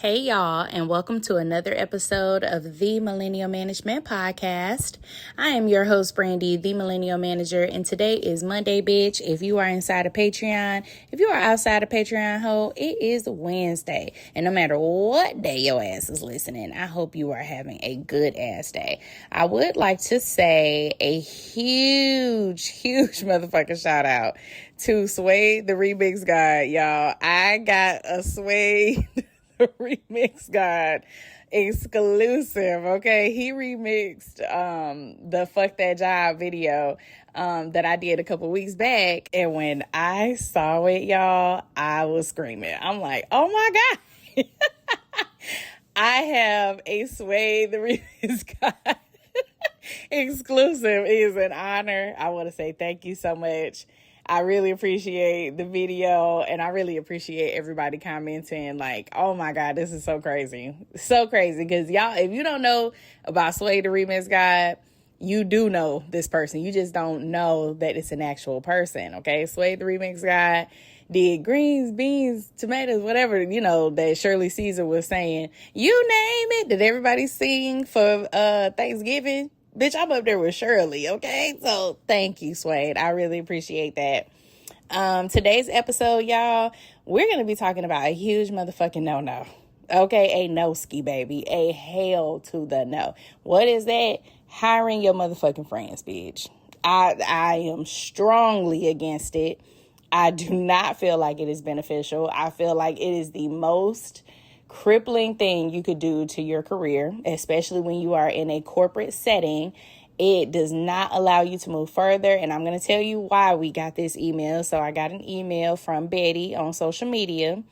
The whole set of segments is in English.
Hey, y'all, and welcome to another episode of the Millennial Management Podcast. I am your host, Brandy, the Millennial Manager, and today is Monday, bitch. If you are inside of Patreon, if you are outside of Patreon, ho, it is Wednesday. And no matter what day your ass is listening, I hope you are having a good ass day. I would like to say a huge motherfucking shout out to Sway the Remix God, y'all. I got a Sway Remix God exclusive. Okay, he remixed the Fuck That Job video that I did a couple weeks back, and when I saw it, y'all, I was screaming. I'm like, oh my god. I have a Sway the Remix God exclusive. It is an honor. I want to say thank you so much. I really appreciate the video, and I really appreciate everybody commenting like, oh my God, this is so crazy. So crazy. Because y'all, if you don't know about Sway the Remix God, you do know this person. You just don't know that it's an actual person, okay? Sway the Remix God did greens, beans, tomatoes, whatever, that Shirley Caesar was saying. You name it. Did everybody sing for Thanksgiving? Bitch, I'm up there with Shirley, okay? So thank you, Swade. I really appreciate that. Today's episode, y'all, we're going to be talking about a huge motherfucking no-no. Okay, a no-ski, baby. A hell to the no. What is that? Hiring your motherfucking friends, bitch. I am strongly against it. I do not feel like it is beneficial. I feel like it is the most crippling thing you could do to your career, especially when you are in a corporate setting. It does not allow you to move further, and I'm going to tell you why we got this email. So I got an email from Betty on social media.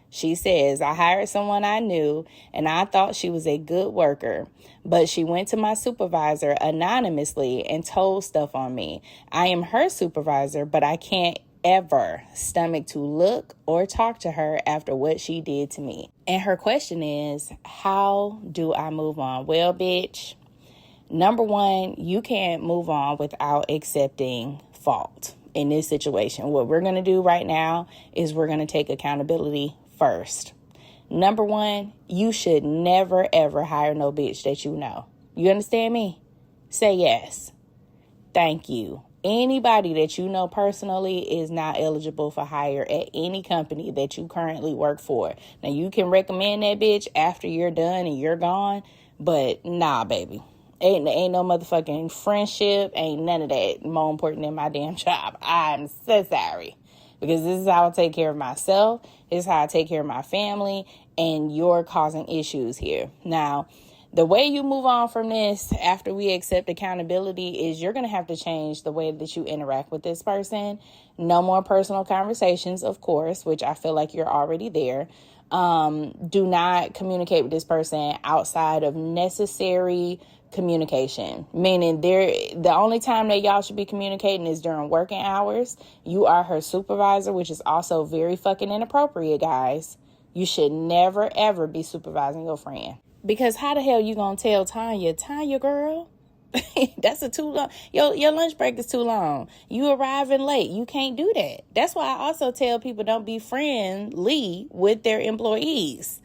She says, I hired someone I knew, and I thought she was a good worker, but she went to my supervisor anonymously and told stuff on me. I am her supervisor, but I can't ever stomach to look or talk to her after what she did to me. And her question is, how do I move on? Well, bitch, number one, you can't move on without accepting fault in this situation. What we're going to do right now is we're going to take accountability first. Number one, you should never, ever hire no bitch that you know. You understand me? Say yes. Thank you. Anybody that you know personally is not eligible for hire at any company that you currently work for. Now, you can recommend that bitch after you're done and you're gone, but nah, baby. Ain't no motherfucking friendship, ain't none of that more important than my damn job. I'm so sorry. Because this is how I take care of myself. This is how I take care of my family, and you're causing issues here. Now, the way you move on from this after we accept accountability is you're going to have to change the way that you interact with this person. No more personal conversations, of course, which I feel like you're already there. Do not communicate with this person outside of necessary communication, meaning the only time that y'all should be communicating is during working hours. You are her supervisor, which is also very fucking inappropriate, guys. You should never, ever be supervising your friend. Because how the hell you gonna tell Tanya, girl? That's a too long. Your lunch break is too long. You arriving late. You can't do that. That's why I also tell people don't be friendly with their employees.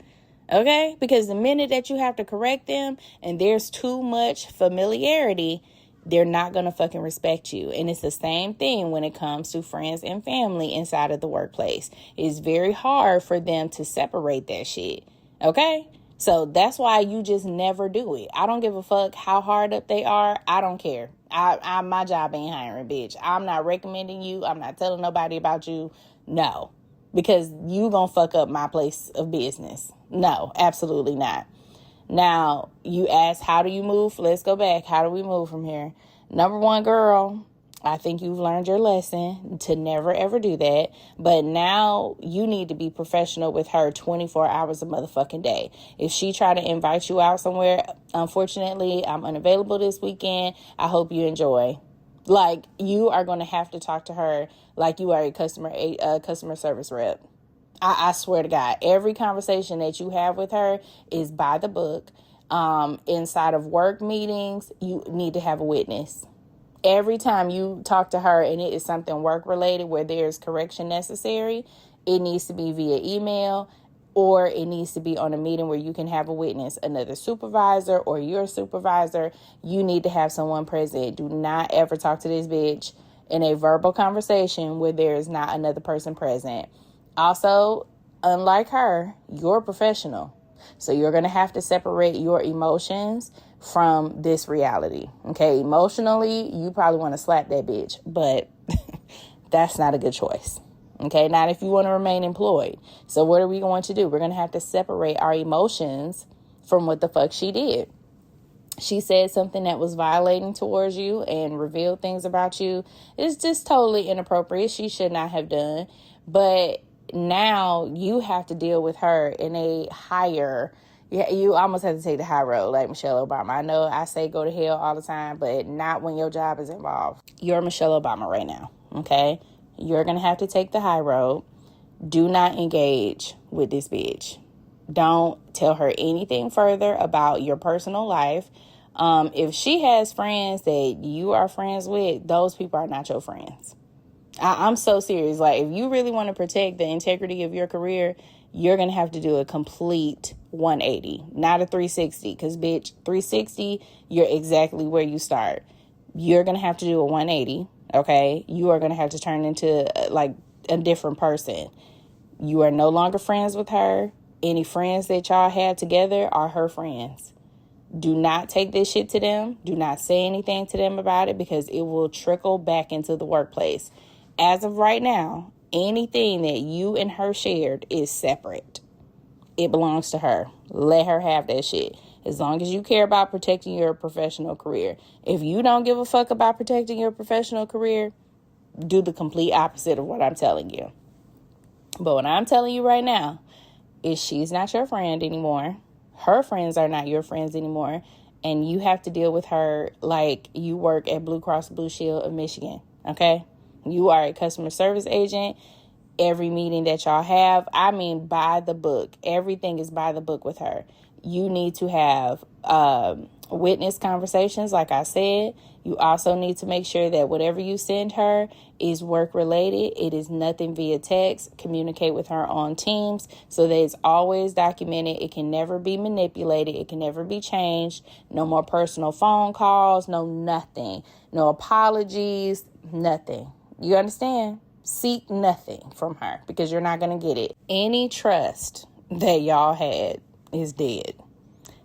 Okay? Because the minute that you have to correct them and there's too much familiarity, they're not going to fucking respect you. And it's the same thing when it comes to friends and family inside of the workplace. It's very hard for them to separate that shit. Okay? So that's why you just never do it. I don't give a fuck how hard up they are. I don't care. My job ain't hiring, bitch. I'm not recommending you. I'm not telling nobody about you. No. Because you gonna fuck up my place of business. No, absolutely not. Now, you ask, how do you move? Let's go back. How do we move from here? Number one, girl, I think you've learned your lesson to never, ever do that. But now you need to be professional with her 24 hours a motherfucking day. If she try to invite you out somewhere, unfortunately, I'm unavailable this weekend. I hope you enjoy. Like, you are going to have to talk to her like you are a customer service rep. I swear to God, every conversation that you have with her is by the book. Inside of work meetings, you need to have a witness. Every time you talk to her and it is something work related where there's correction necessary, it needs to be via email or it needs to be on a meeting where you can have a witness, another supervisor or your supervisor. You need to have someone present. Do not ever talk to this bitch in a verbal conversation where there is not another person present. Also, unlike her, you're a professional. So you're going to have to separate your emotions from this reality. Okay, emotionally, you probably want to slap that bitch, but that's not a good choice. Okay, not if you want to remain employed. So what are we going to do? We're going to have to separate our emotions from what the fuck she did. She said something that was violating towards you and revealed things about you. It's just totally inappropriate. She should not have done. But now you have to deal with her in a higher, you almost have to take the high road like Michelle Obama. I know I say go to hell all the time, but not when your job is involved. You're Michelle Obama right now, okay? You're going to have to take the high road. Do not engage with this bitch. Don't tell her anything further about your personal life. If she has friends that you are friends with, those people are not your friends. I'm so serious. Like, if you really want to protect the integrity of your career, you're going to have to do a complete 180, not a 360. Because, bitch, 360, you're exactly where you start. You're going to have to do a 180. Okay, you are going to have to turn into like a different person. You are no longer friends with her. Any friends that y'all had together are her friends. Do not take this shit to them. Do not say anything to them about it because it will trickle back into the workplace. As of right now, anything that you and her shared is separate. It belongs to her. Let her have that shit. As long as you care about protecting your professional career. If you don't give a fuck about protecting your professional career, do the complete opposite of what I'm telling you. But what I'm telling you right now is she's not your friend anymore. Her friends are not your friends anymore. And you have to deal with her like you work at Blue Cross Blue Shield of Michigan. Okay? You are a customer service agent. Every meeting that y'all have, I mean, by the book. Everything is by the book with her. You need to have witness conversations, like I said. You also need to make sure that whatever you send her is work-related. It is nothing via text. Communicate with her on Teams so that it's always documented. It can never be manipulated. It can never be changed. No more personal phone calls. No nothing. No apologies. Nothing. You understand? Seek nothing from her because you're not going to get it. Any trust that y'all had is dead.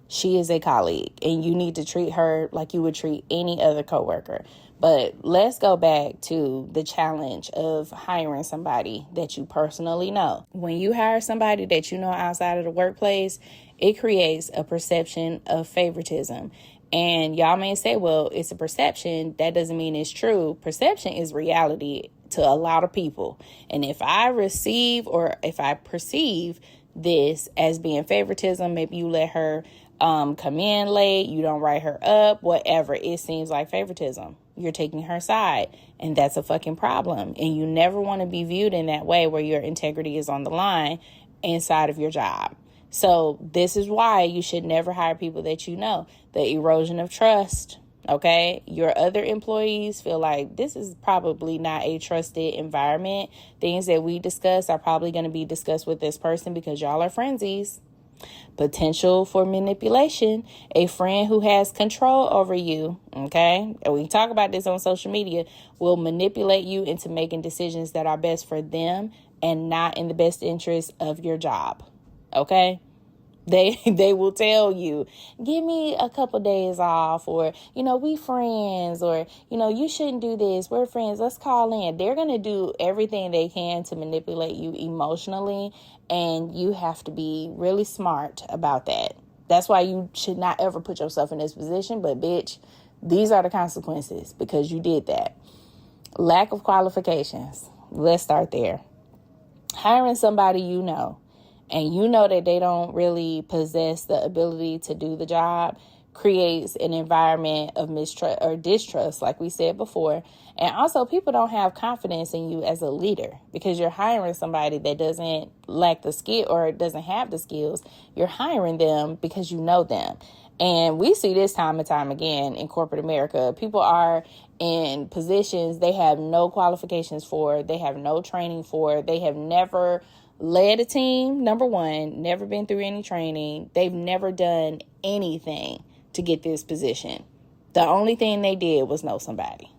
She is a colleague and you need to treat her like you would treat any other coworker. But let's go back to the challenge of hiring somebody that you personally know. When you hire somebody that you know outside of the workplace, it creates a perception of favoritism. And y'all may say, well, it's a perception. That doesn't mean it's true. Perception is reality to a lot of people. And if I receive or if I perceive this as being favoritism, maybe you let her come in late, you don't write her up, whatever, it seems like favoritism. You're taking her side, and that's a fucking problem. And you never want to be viewed in that way where your integrity is on the line inside of your job. So this is why you should never hire people that you know. The erosion of trust. Okay, your other employees feel like this is probably not a trusted environment. Things that we discuss are probably going to be discussed with this person because y'all are friendsies. Potential for manipulation. A friend who has control over you, okay, and we talk about this on social media, will manipulate you into making decisions that are best for them and not in the best interest of your job. Okay? They will tell you, give me a couple days off, or, we friends, or, you shouldn't do this. We're friends. Let's call in. They're going to do everything they can to manipulate you emotionally. And you have to be really smart about that. That's why you should not ever put yourself in this position. But bitch, these are the consequences because you did that. Lack of qualifications. Let's start there. Hiring somebody you know, and you know that they don't really possess the ability to do the job, creates an environment of mistrust or distrust, like we said before. And also, people don't have confidence in you as a leader because you're hiring somebody that doesn't lack the skill or doesn't have the skills. You're hiring them because you know them. And we see this time and time again in corporate America. People are in positions they have no qualifications for, they have no training for, they have never led a team, number one, never been through any training. They've never done anything to get this position. The only thing they did was know somebody.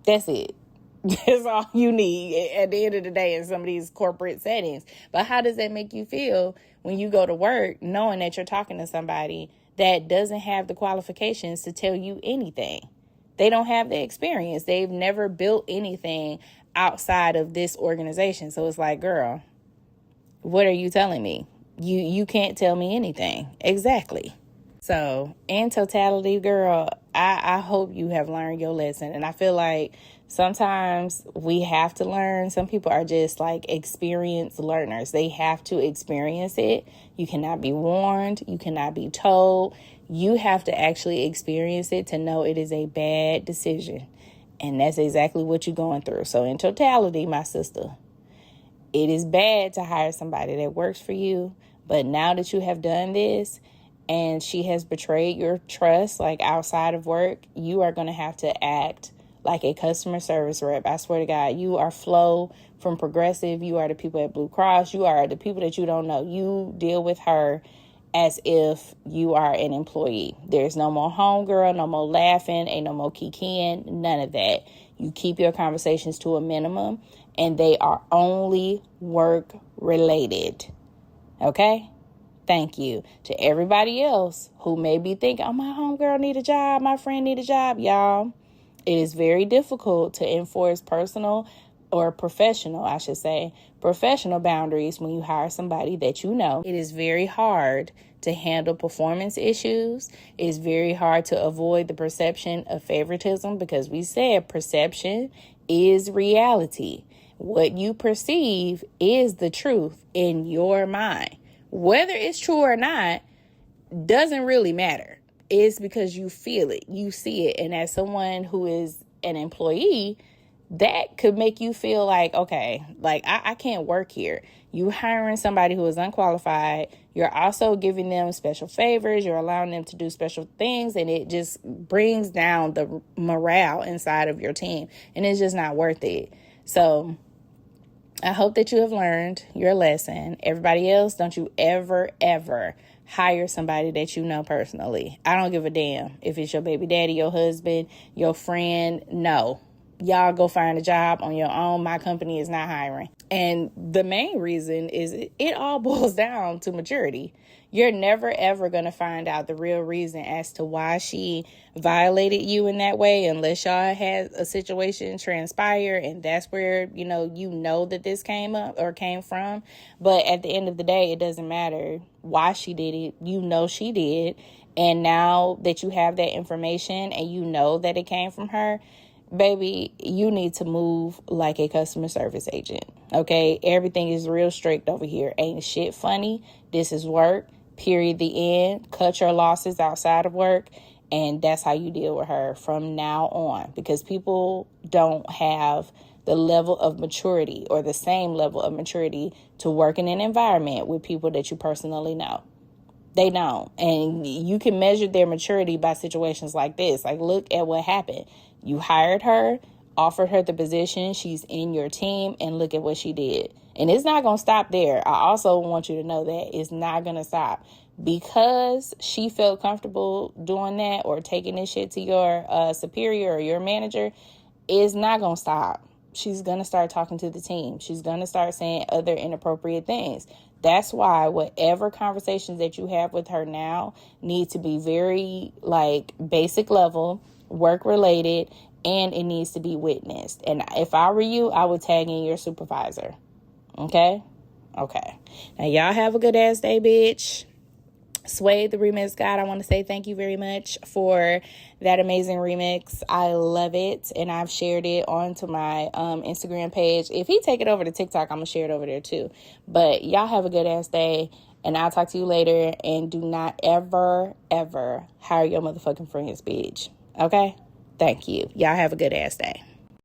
That's it. That's all you need at the end of the day in some of these corporate settings. But how does that make you feel when you go to work knowing that you're talking to somebody that doesn't have the qualifications to tell you anything? They don't have the experience. They've never built anything outside of this organization. So it's like, girl, what are you telling me? You can't tell me anything. Exactly. So in totality, girl, I hope you have learned your lesson. And I feel like sometimes we have to learn. Some people are just like experienced learners. They have to experience it. You cannot be warned. You cannot be told. You have to actually experience it to know it is a bad decision. And that's exactly what you're going through. So in totality, my sister, it is bad to hire somebody that works for you. But now that you have done this and she has betrayed your trust, like outside of work, you are going to have to act like a customer service rep. I swear to God, you are Flo from Progressive. You are the people at Blue Cross. You are the people that you don't know. You deal with her as if you are an employee. There's no more homegirl, no more laughing, ain't no more kikiing, none of that. You keep your conversations to a minimum, and they are only work related. Okay? Thank you. To everybody else who may be thinking, oh, my homegirl need a job, my friend need a job, y'all. It is very difficult to enforce professional boundaries when you hire somebody that you know. It is very hard to handle performance issues. It is very hard to avoid the perception of favoritism because we said perception is reality. What you perceive is the truth in your mind. Whether it's true or not doesn't really matter. It's because you feel it, you see it. And as someone who is an employee, that could make you feel like, okay, like I can't work here. You hiring somebody who is unqualified. You're also giving them special favors. You're allowing them to do special things. And it just brings down the morale inside of your team. And it's just not worth it. So I hope that you have learned your lesson. Everybody else, don't you ever hire somebody that you know personally. I don't give a damn if it's your baby daddy, your husband, your friend. No. Y'all go find a job on your own. My company is not hiring. And the main reason is it all boils down to maturity. You're never, ever going to find out the real reason as to why she violated you in that way unless y'all had a situation transpire. And that's where, you know that this came up or came from. But at the end of the day, it doesn't matter why she did it. You know she did. And now that you have that information and you know that it came from her, baby, you need to move like a customer service agent, okay? Everything is real strict over here. Ain't shit funny. This is work, period, the end. Cut your losses outside of work, and that's how you deal with her from now on because people don't have the level of maturity or the same level of maturity to work in an environment with people that you personally know. They don't. And you can measure their maturity by situations like this. Like, look at what happened. You hired her, offered her the position. She's in your team, and look at what she did. And it's not going to stop there. I also want you to know that it's not going to stop. Because she felt comfortable doing that or taking this shit to your superior or your manager, it's not going to stop. She's going to start talking to the team. She's going to start saying other inappropriate things. That's why whatever conversations that you have with her now need to be very basic level, work related, and it needs to be witnessed. And if I were you, I would tag in your supervisor. Okay. Now y'all have a good ass day, bitch. Sway the remix god, I want to say thank you very much for that amazing remix. I love it, and I've shared it onto my Instagram page. If he take it over to TikTok, I'm gonna share it over there too. But y'all have a good ass day, and I'll talk to you later. And do not ever hire your motherfucking friends, bitch. Okay? Thank you. Y'all have a good ass day.